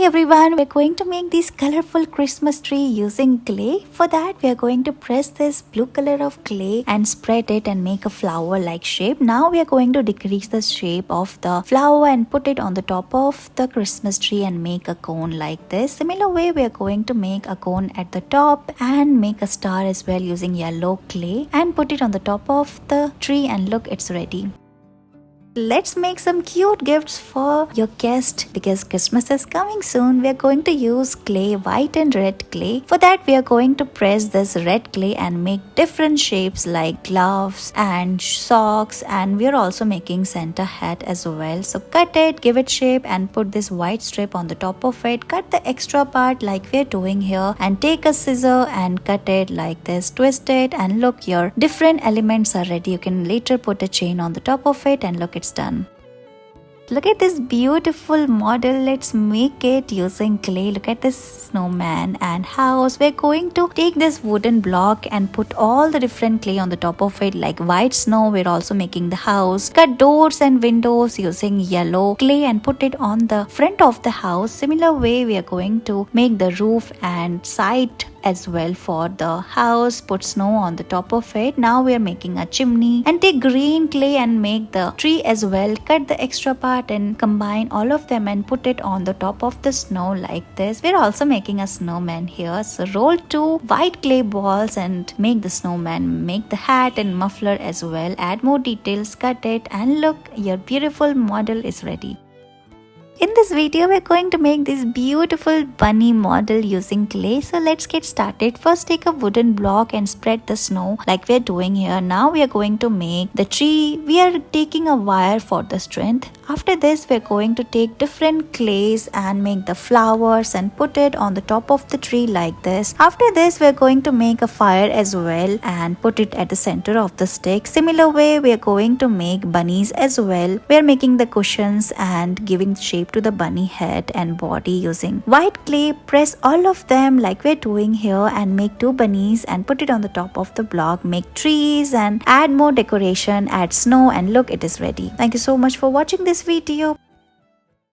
Hey everyone, we're going to make this colorful Christmas tree using clay. For that, we are going to press this blue color of clay and spread it and make a flower like shape. Now we are going to decrease the shape of the flower and put it on the top of the Christmas tree and make a cone like this. Similar way, we are going to make a cone at the top and make a star as well using yellow clay and put it on the top of the tree, and look, it's ready. Let's make some cute gifts for your guest because Christmas is coming soon. We are going to use clay, white and red clay. For that, we are going to press this red clay and make different shapes like gloves and socks, and we are also making Santa hat as well. So cut it, give it shape and put this white strip on the top of it. Cut the extra part like we are doing here and take a scissor and cut it like this, twist it, and look, your different elements are ready. You can later put a chain on the top of it and look, it's done. Look at this beautiful model. Let's make it using clay. Look at this snowman and house. We're going to take this wooden block and put all the different clay on the top of it like white snow. We're also making the house. Cut doors and windows using yellow clay and put it on the front of the house. Similar way, we are going to make the roof and side as well for the house. Put snow on the top of it. Now we are making a chimney and take green clay and make the tree as well. Cut the extra part and combine all of them and put it on the top of the snow like this. We're also making a snowman here. So roll 2 white clay balls and make the snowman. Make the hat and muffler as well. Add more details, cut it, and look, your beautiful model is ready. In this video, we're going to make this beautiful bunny model using clay. So let's get started. First, take a wooden block and spread the snow like we're doing here. Now we are going to make the tree. We are taking a wire for the strength. After this, we're going to take different clays and make the flowers and put it on the top of the tree like this. After this, we're going to make a fire as well and put it at the center of the stick. Similar way, we are going to make bunnies as well. We're making the cushions and giving shape to the bunny head and body using white clay. Press all of them like we're doing here and make 2 bunnies and put it on the top of the block. Make trees and add more decoration, add snow, and look, it is ready. Thank you so much for watching this video.